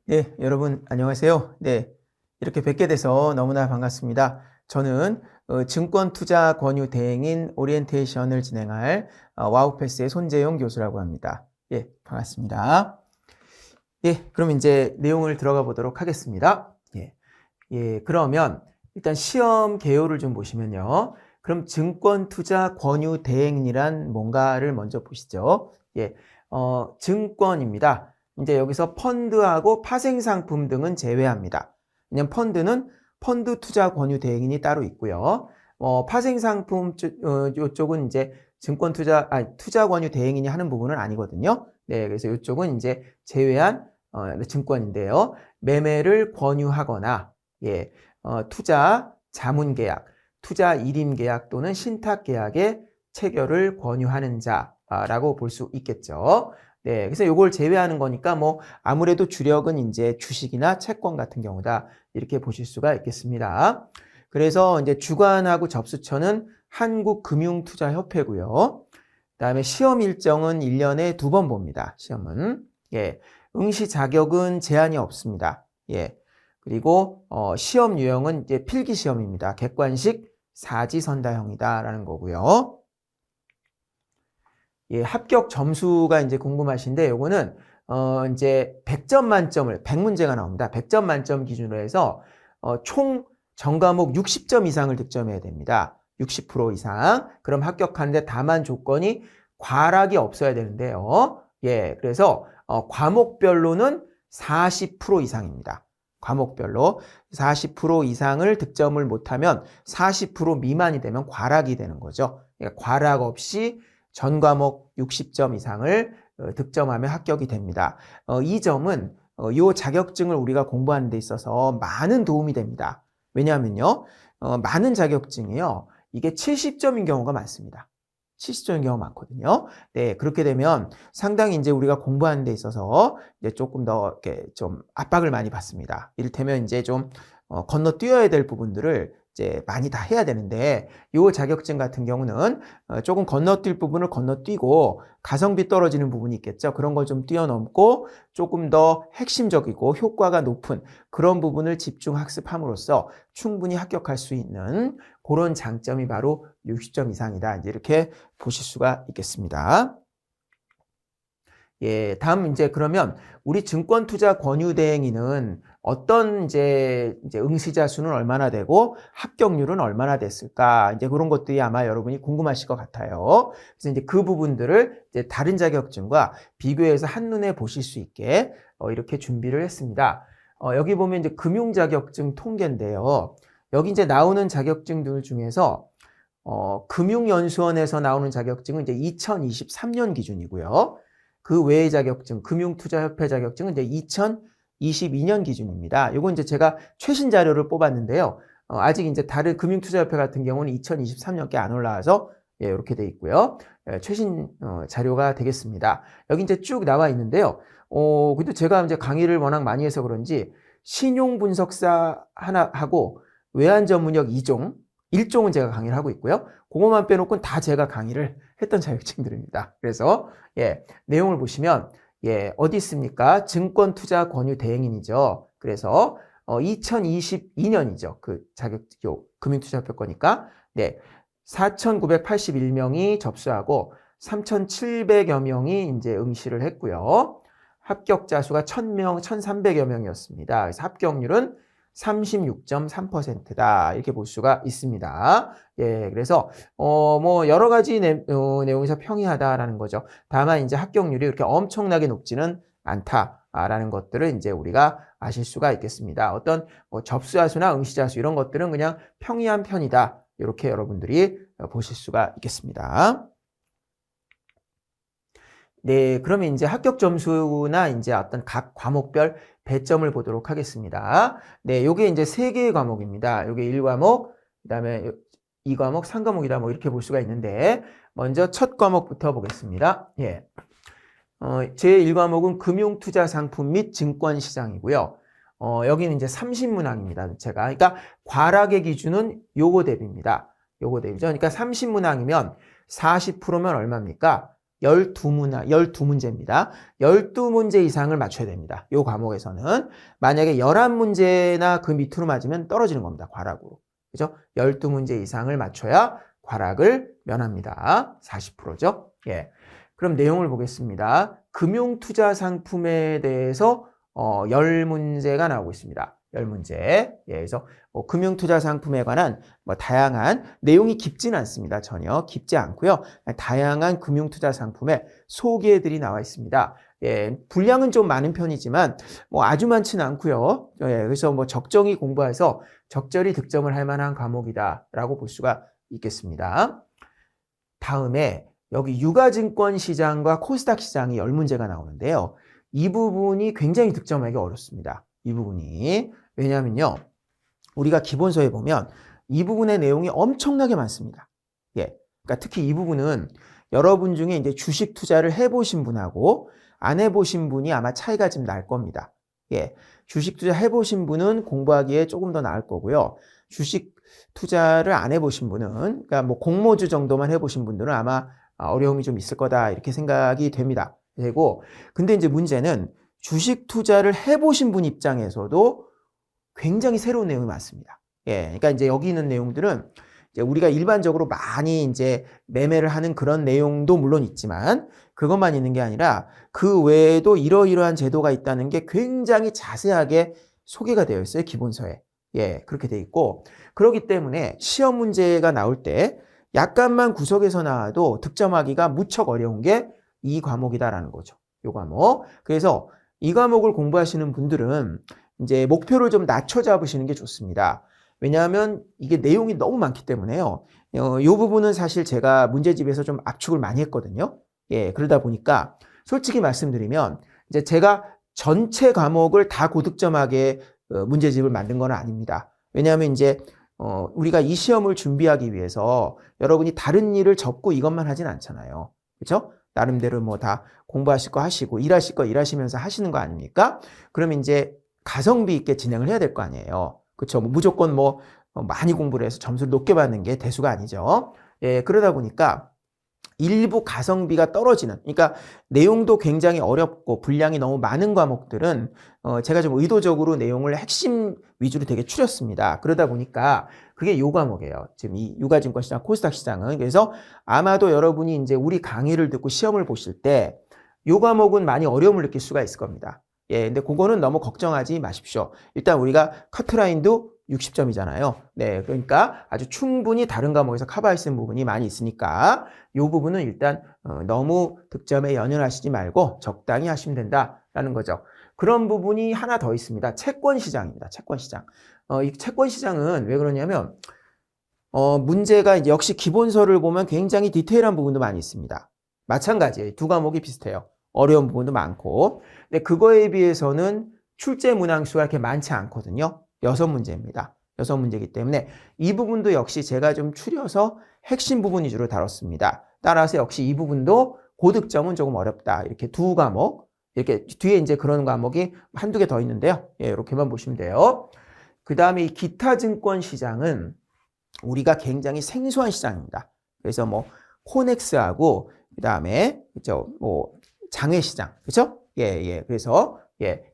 네, 여러분 안녕하세요. 네, 이렇게 뵙게 돼서 너무나 반갑습니다. 저는 증권투자 권유 대행인 오리엔테이션을 진행할 와우패스의 손재용 교수라고 합니다. 예, 반갑습니다. 예, 그럼 이제 내용을 들어가 보도록 하겠습니다. 그러면 일단 시험 개요를 좀 보시면요. 그럼 증권투자 권유 대행이란 뭔가를 먼저 보시죠. 증권입니다. 이제 여기서 펀드하고 파생상품 등은 제외합니다. 왜냐면 펀드는 펀드 투자 권유 대행인이 따로 있고요. 파생상품 이쪽은 이제 투자 권유 대행인이 하는 부분은 아니거든요. 네, 그래서 이쪽은 이제 제외한 증권인데요. 매매를 권유하거나 투자 자문계약, 투자 일임계약 또는 신탁계약의 체결을 권유하는 자라고 볼 수 있겠죠. 네, 그래서 이걸 제외하는 거니까 뭐 아무래도 주력은 이제 주식이나 채권 같은 경우다 이렇게 보실 수가 있겠습니다. 그래서 이제 주관하고 접수처는 한국금융투자협회고요. 그다음에 시험 일정은 1년에 2번 봅니다. 시험은 응시 자격은 제한이 없습니다. 그리고 시험 유형은 이제 필기 시험입니다. 객관식 사지선다형이다라는 거고요. 합격 점수가 이제 궁금하신데 요거는 이제 100점 만점을 100문제가 나옵니다. 100점 만점 기준으로 해서 총 전과목 60점 이상을 득점해야 됩니다. 60% 이상. 그럼 합격하는데 다만 조건이 과락이 없어야 되는데요. 그래서 과목별로는 40% 이상입니다. 과목별로 40% 이상을 득점을 못하면 40% 미만이 되면 과락이 되는 거죠. 그러니까 과락 없이 전 과목 60점 이상을 득점하면 합격이 됩니다. 이 점은 이 자격증을 우리가 공부하는 데 있어서 많은 도움이 됩니다. 왜냐하면요, 많은 자격증이요, 이게 70점인 경우가 많습니다. 70점인 경우가 많거든요. 네, 그렇게 되면 상당히 이제 우리가 공부하는 데 있어서 이제 조금 더 이렇게 좀 압박을 많이 받습니다. 이를테면 이제 좀 건너뛰어야 될 부분들을 이제 많이 다 해야 되는데 이 자격증 같은 경우는 조금 건너뛸 부분을 건너뛰고 가성비 떨어지는 부분이 있겠죠. 그런 걸 좀 뛰어넘고 조금 더 핵심적이고 효과가 높은 그런 부분을 집중 학습함으로써 충분히 합격할 수 있는 그런 장점이 바로 60점 이상이다. 이제 이렇게 보실 수가 있겠습니다. 다음 이제 그러면 우리 증권투자 권유대행인은 어떤 이제 응시자 수는 얼마나 되고 합격률은 얼마나 됐을까? 이제 그런 것들이 아마 여러분이 궁금하실 것 같아요. 그래서 이제 그 부분들을 이제 다른 자격증과 비교해서 한눈에 보실 수 있게 이렇게 준비를 했습니다. 여기 보면 이제 금융 자격증 통계인데요. 여기 이제 나오는 자격증들 중에서 금융연수원에서 나오는 자격증은 이제 2023년 기준이고요. 그 외의 자격증, 금융투자협회 자격증은 이제 2022년 기준입니다. 요건 이제 제가 최신 자료를 뽑았는데요. 아직 이제 다른 금융투자협회 같은 경우는 2023년께 안 올라와서 이렇게 돼 있고요. 최신 자료가 되겠습니다. 여기 이제 쭉 나와 있는데요. 근데 제가 이제 강의를 워낙 많이 해서 그런지 신용분석사 하나 하고 외환전문역 2종, 1종은 제가 강의를 하고 있고요. 그것만 빼놓고는 다 제가 강의를 했던 자격증들입니다. 그래서 내용을 보시면 어디 있습니까? 증권투자 권유 대행인이죠. 그래서 2022년이죠. 그 자격증 금융투자협회 거니까 4,981명이 접수하고 3,700여 명이 이제 응시를 했고요. 합격자 수가 1,000명, 1,300여 명이었습니다. 그래서 합격률은 36.3%다. 이렇게 볼 수가 있습니다. 그래서, 뭐, 여러 가지 내용에서 평이하다라는 거죠. 다만, 이제 합격률이 그렇게 엄청나게 높지는 않다라는 것들을 이제 우리가 아실 수가 있겠습니다. 어떤 뭐 접수자 수나 응시자 수 이런 것들은 그냥 평이한 편이다. 이렇게 여러분들이 보실 수가 있겠습니다. 네, 그러면 이제 합격 점수나 이제 어떤 각 과목별 배점을 보도록 하겠습니다. 네, 요게 이제 3개의 과목입니다. 요게 1과목, 그 다음에 2과목, 3과목이다. 뭐 이렇게 볼 수가 있는데, 먼저 첫 과목부터 보겠습니다. 제1과목은 금융투자상품 및 증권시장이고요. 여기는 이제 30문항입니다. 제가. 그러니까 과락의 기준은 요거 대비입니다. 요거 대비죠. 그러니까 30문항이면 40%면 얼마입니까? 12문제입니다. 12문제 이상을 맞춰야 됩니다. 이 과목에서는. 만약에 11문제나 그 밑으로 맞으면 떨어지는 겁니다. 과락으로. 그죠? 12문제 이상을 맞춰야 과락을 면합니다. 40%죠? 예. 그럼 내용을 보겠습니다. 금융투자 상품에 대해서 10문제가 나오고 있습니다. 10문제. 예, 그래서 금융투자 상품에 관한 다양한 내용이 깊지는 않습니다. 전혀 깊지 않고요. 다양한 금융투자 상품의 소개들이 나와 있습니다. 예, 분량은 좀 많은 편이지만 아주 많지는 않고요. 예, 그래서 적정히 공부해서 적절히 득점을 할 만한 과목이다라고 볼 수가 있겠습니다. 다음에 여기 유가증권 시장과 코스닥 시장이 10문제가 나오는데요. 이 부분이 굉장히 득점하기 어렵습니다. 이 부분이. 왜냐하면요. 우리가 기본서에 보면 이 부분의 내용이 엄청나게 많습니다. 예. 그러니까 특히 이 부분은 여러분 중에 이제 주식 투자를 해보신 분하고 안 해보신 분이 아마 차이가 좀 날 겁니다. 예. 주식 투자 해보신 분은 공부하기에 조금 더 나을 거고요. 주식 투자를 안 해보신 분은, 그러니까 공모주 정도만 해보신 분들은 아마 어려움이 좀 있을 거다 이렇게 생각이 됩니다. 되고, 근데 이제 문제는 주식 투자를 해보신 분 입장에서도 굉장히 새로운 내용이 많습니다. 예, 그러니까 이제 여기 있는 내용들은 이제 우리가 일반적으로 많이 이제 매매를 하는 그런 내용도 물론 있지만 그것만 있는 게 아니라 그 외에도 이러이러한 제도가 있다는 게 굉장히 자세하게 소개가 되어 있어요. 기본서에. 예, 그렇게 돼 있고 그렇기 때문에 시험 문제가 나올 때 약간만 구석에서 나와도 득점하기가 무척 어려운 게 이 과목이다라는 거죠. 이 과목. 그래서 이 과목을 공부하시는 분들은 이제 목표를 좀 낮춰 잡으시는 게 좋습니다. 왜냐하면 이게 내용이 너무 많기 때문에요. 이 부분은 사실 제가 문제집에서 좀 압축을 많이 했거든요. 예, 그러다 보니까 솔직히 말씀드리면 이제 제가 전체 과목을 다 고득점하게 문제집을 만든 건 아닙니다. 왜냐하면 이제 우리가 이 시험을 준비하기 위해서 여러분이 다른 일을 접고 이것만 하진 않잖아요. 그렇죠? 나름대로 다 공부하실 거 하시고 일하실 거 일하시면서 하시는 거 아닙니까? 그러면 이제 가성비 있게 진행을 해야 될 거 아니에요. 그렇죠? 무조건 많이 공부를 해서 점수를 높게 받는 게 대수가 아니죠. 예, 그러다 보니까 일부 가성비가 떨어지는, 그러니까 내용도 굉장히 어렵고 분량이 너무 많은 과목들은 제가 좀 의도적으로 내용을 핵심 위주로 되게 추렸습니다. 그러다 보니까 그게 요 과목이에요. 지금 이 유가증권 시장, 코스닥 시장은. 그래서 아마도 여러분이 이제 우리 강의를 듣고 시험을 보실 때 요 과목은 많이 어려움을 느낄 수가 있을 겁니다. 예, 근데 그거는 너무 걱정하지 마십시오. 일단 우리가 커트라인도 60점이잖아요. 네, 그러니까 아주 충분히 다른 과목에서 커버할 수 있는 부분이 많이 있으니까 이 부분은 일단 너무 득점에 연연하시지 말고 적당히 하시면 된다라는 거죠. 그런 부분이 하나 더 있습니다. 채권 시장입니다. 채권 시장. 이 채권 시장은 왜 그러냐면 문제가 이제 역시 기본서를 보면 굉장히 디테일한 부분도 많이 있습니다. 마찬가지예요. 두 과목이 비슷해요. 어려운 부분도 많고. 근데 그거에 비해서는 출제 문항수가 이렇게 많지 않거든요. 6문제입니다. 6문제이기 때문에 이 부분도 역시 제가 좀 추려서 핵심 부분 위주로 다뤘습니다. 따라서 역시 이 부분도 고득점은 조금 어렵다. 이렇게 두 과목, 이렇게 뒤에 이제 그런 과목이 한두 개 더 있는데요. 예, 이렇게만 보시면 돼요. 그 다음에 이 기타 증권 시장은 우리가 굉장히 생소한 시장입니다. 그래서 코넥스하고 그 다음에 장외 시장, 그렇죠? 예. 그래서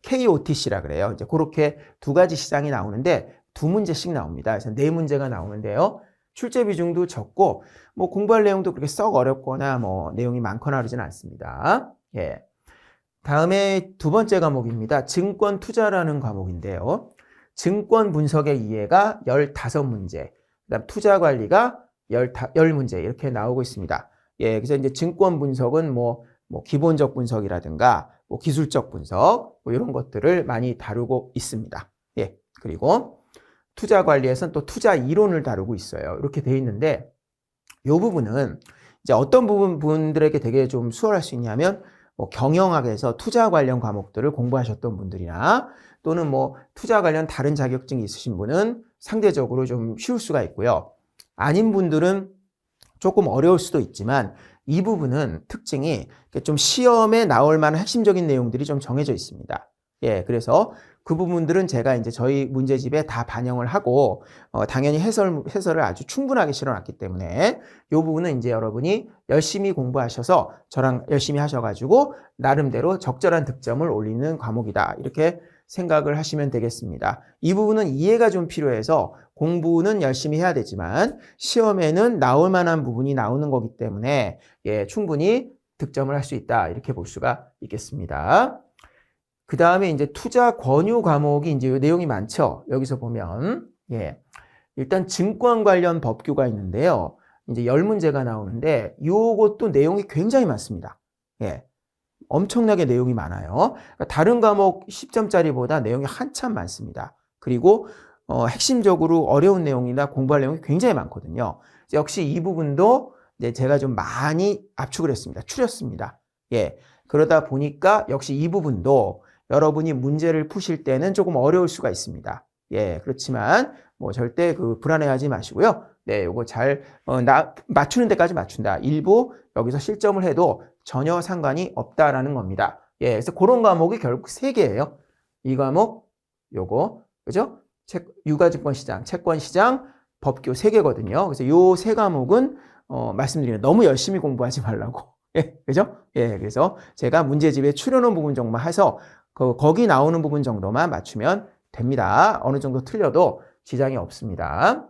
KOTC라 그래요. 이제 그렇게 두 가지 시장이 나오는데 2문제씩 나옵니다. 그래서 4문제가 나오는데요. 출제 비중도 적고 공부할 내용도 그렇게 썩 어렵거나 내용이 많거나 그러진 않습니다. 예. 다음에 두 번째 과목입니다. 증권 투자라는 과목인데요. 증권 분석의 이해가 15문제, 그다음 투자 관리가 10문제 이렇게 나오고 있습니다. 예, 그래서 이제 증권 분석은 기본적 분석이라든가 기술적 분석 이런 것들을 많이 다루고 있습니다. 예, 그리고 투자 관리에서는 또 투자 이론을 다루고 있어요. 이렇게 돼 있는데 이 부분은 이제 어떤 분들에게 되게 좀 수월할 수 있냐면 경영학에서 투자 관련 과목들을 공부하셨던 분들이나 또는 투자 관련 다른 자격증이 있으신 분은 상대적으로 좀 쉬울 수가 있고요. 아닌 분들은 조금 어려울 수도 있지만 이 부분은 특징이 좀 시험에 나올 만한 핵심적인 내용들이 좀 정해져 있습니다. 예, 그래서 그 부분들은 제가 이제 저희 문제집에 다 반영을 하고 당연히 해설을 아주 충분하게 실어놨기 때문에 이 부분은 이제 여러분이 열심히 공부하셔서 저랑 열심히 하셔가지고 나름대로 적절한 득점을 올리는 과목이다. 이렇게 생각을 하시면 되겠습니다. 이 부분은 이해가 좀 필요해서 공부는 열심히 해야 되지만 시험에는 나올 만한 부분이 나오는 거기 때문에 충분히 득점을 할 수 있다. 이렇게 볼 수가 있겠습니다. 그 다음에 이제 투자 권유 과목이 이제 내용이 많죠. 여기서 보면, 일단 증권 관련 법규가 있는데요. 이제 10문제가 나오는데, 요것도 내용이 굉장히 많습니다. 엄청나게 내용이 많아요. 그러니까 다른 과목 10점짜리보다 내용이 한참 많습니다. 그리고, 핵심적으로 어려운 내용이나 공부할 내용이 굉장히 많거든요. 역시 이 부분도 이제 제가 좀 많이 압축을 했습니다. 추렸습니다. 그러다 보니까 역시 이 부분도 여러분이 문제를 푸실 때는 조금 어려울 수가 있습니다. 그렇지만 뭐 절대 불안해하지 마시고요. 요거 잘 맞추는 데까지 맞춘다. 일부 여기서 실점을 해도 전혀 상관이 없다라는 겁니다. 그래서 그런 과목이 결국 3개예요. 이 과목, 요거, 그죠? 유가증권시장, 채권시장, 법규 3개거든요. 그래서 요 3과목은 말씀드리면 너무 열심히 공부하지 말라고. 그죠? 그래서 제가 문제집에 추려놓은 부분 정도만 해서 거기 나오는 부분 정도만 맞추면 됩니다. 어느 정도 틀려도 지장이 없습니다.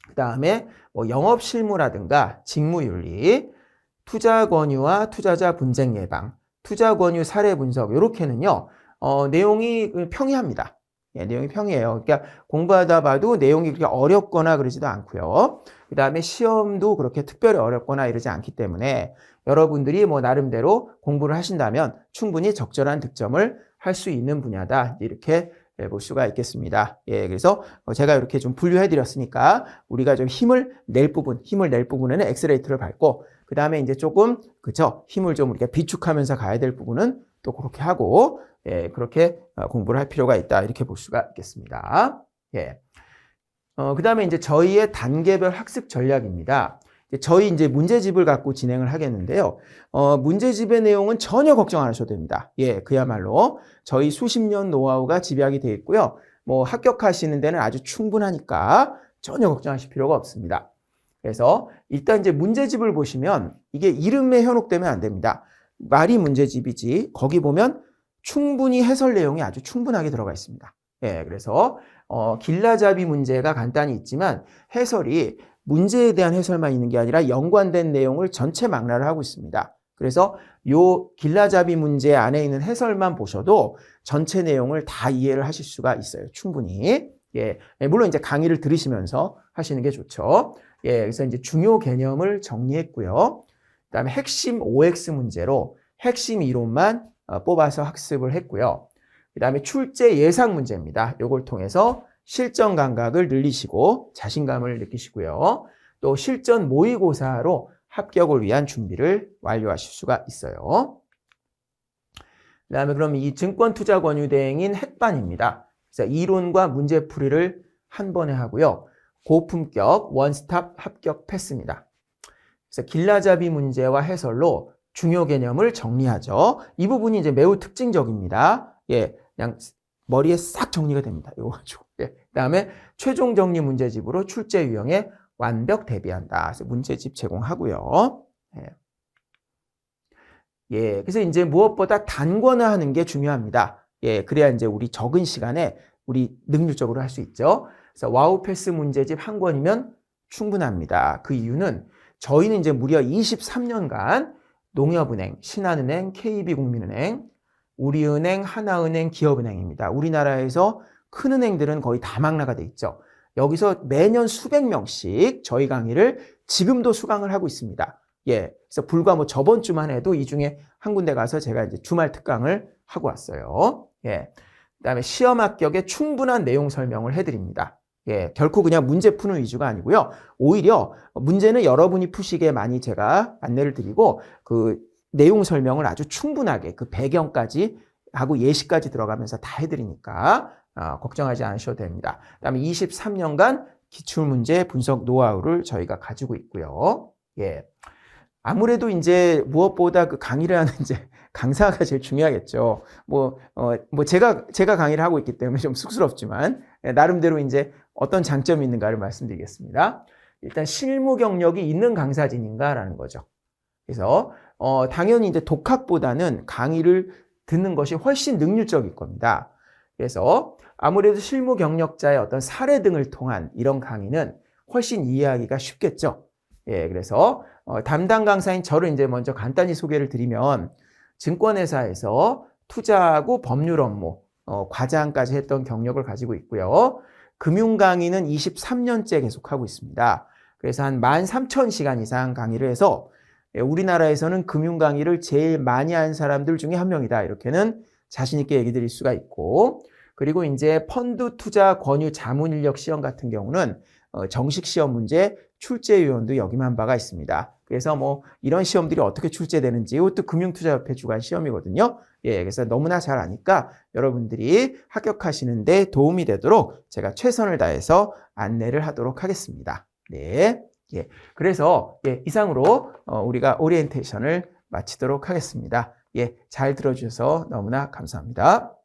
그 다음에 뭐 영업실무라든가 직무윤리, 투자권유와 투자자 분쟁 예방, 투자권유 사례 분석 이렇게는요. 내용이 평이합니다. 내용이 평이에요. 그러니까 공부하다 봐도 내용이 그렇게 어렵거나 그러지도 않고요. 그 다음에 시험도 그렇게 특별히 어렵거나 이러지 않기 때문에 여러분들이 뭐 나름대로 공부를 하신다면 충분히 적절한 득점을 할 수 있는 분야다. 이렇게 볼 수가 있겠습니다. 그래서 제가 이렇게 좀 분류해 드렸으니까 우리가 좀 힘을 낼 부분에는 엑셀레이터를 밟고 그 다음에 이제 조금 그쵸 힘을 좀 우리가 비축하면서 가야 될 부분은 또 그렇게 하고 그렇게 공부를 할 필요가 있다. 이렇게 볼 수가 있겠습니다. 그 다음에 이제 저희의 단계별 학습 전략입니다. 저희 이제 문제집을 갖고 진행을 하겠는데요. 문제집의 내용은 전혀 걱정 안 하셔도 됩니다. 그야말로 저희 수십 년 노하우가 집약이 되어 있고요. 뭐 합격하시는 데는 아주 충분하니까 전혀 걱정하실 필요가 없습니다. 그래서 일단 이제 문제집을 보시면 이게 이름에 현혹되면 안 됩니다. 말이 문제집이지 거기 보면 충분히 해설 내용이 아주 충분하게 들어가 있습니다. 그래서 길라잡이 문제가 간단히 있지만 해설이 문제에 대한 해설만 있는 게 아니라 연관된 내용을 전체 망라를 하고 있습니다. 그래서 요 길라잡이 문제 안에 있는 해설만 보셔도 전체 내용을 다 이해를 하실 수가 있어요. 충분히. 물론 이제 강의를 들으시면서 하시는 게 좋죠. 그래서 이제 중요 개념을 정리했고요. 그다음에 핵심 OX 문제로 핵심 이론만 뽑아서 학습을 했고요. 그다음에 출제 예상 문제입니다. 요걸 통해서 실전 감각을 늘리시고 자신감을 느끼시고요. 또 실전 모의고사로 합격을 위한 준비를 완료하실 수가 있어요. 그다음에 그럼 이 증권투자권유대행인 핵반입니다. 그래서 이론과 문제풀이를 한 번에 하고요. 고품격 원스톱 합격 패스입니다. 그래서 길라잡이 문제와 해설로 중요 개념을 정리하죠. 이 부분이 이제 매우 특징적입니다. 그냥 머리에 싹 정리가 됩니다. 이거 가지고. 그다음에 최종 정리 문제집으로 출제 유형에 완벽 대비한다. 그래서 문제집 제공하고요. 그래서 이제 무엇보다 단권화하는 게 중요합니다. 그래야 이제 우리 적은 시간에 우리 능률적으로 할 수 있죠. 그래서 와우 패스 문제집 한 권이면 충분합니다. 그 이유는 저희는 이제 무려 23년간 농협은행, 신한은행, KB국민은행, 우리은행, 하나은행, 기업은행입니다. 우리나라에서 큰 은행들은 거의 다 망라가 돼 있죠. 여기서 매년 수백 명씩 저희 강의를 지금도 수강을 하고 있습니다. 그래서 불과 뭐 저번 주만 해도 이 중에 한 군데 가서 제가 이제 주말 특강을 하고 왔어요. 그다음에 시험 합격에 충분한 내용 설명을 해드립니다. 결코 그냥 문제 푸는 위주가 아니고요. 오히려 문제는 여러분이 푸시게 많이 제가 안내를 드리고 그 내용 설명을 아주 충분하게 그 배경까지 하고 예시까지 들어가면서 다 해드리니까 걱정하지 않으셔도 됩니다. 그다음에 23년간 기출문제 분석 노하우를 저희가 가지고 있고요. 아무래도 이제 무엇보다 그 강의를 하는 이제 강사가 제일 중요하겠죠. 제가 강의를 하고 있기 때문에 좀 쑥스럽지만, 나름대로 이제 어떤 장점이 있는가를 말씀드리겠습니다. 일단 실무 경력이 있는 강사진인가라는 거죠. 그래서, 당연히 이제 독학보다는 강의를 듣는 것이 훨씬 능률적일 겁니다. 그래서 아무래도 실무 경력자의 어떤 사례 등을 통한 이런 강의는 훨씬 이해하기가 쉽겠죠. 예, 그래서 담당 강사인 저를 이제 먼저 간단히 소개를 드리면 증권회사에서 투자하고 법률 업무, 과장까지 했던 경력을 가지고 있고요. 금융 강의는 23년째 계속하고 있습니다. 그래서 한 13,000시간 이상 강의를 해서 우리나라에서는 금융 강의를 제일 많이 한 사람들 중에 한 명이다. 이렇게는 자신 있게 얘기 드릴 수가 있고, 그리고 이제 펀드 투자 권유 자문 인력 시험 같은 경우는 정식 시험 문제 출제 요원도 역임한 바가 있습니다. 그래서 이런 시험들이 어떻게 출제되는지 이것도 금융투자협회 주관 시험이거든요. 예, 그래서 너무나 잘 아니까 여러분들이 합격하시는데 도움이 되도록 제가 최선을 다해서 안내를 하도록 하겠습니다. 네, 예, 그래서 이상으로 우리가 오리엔테이션을 마치도록 하겠습니다. 예, 잘 들어주셔서 너무나 감사합니다.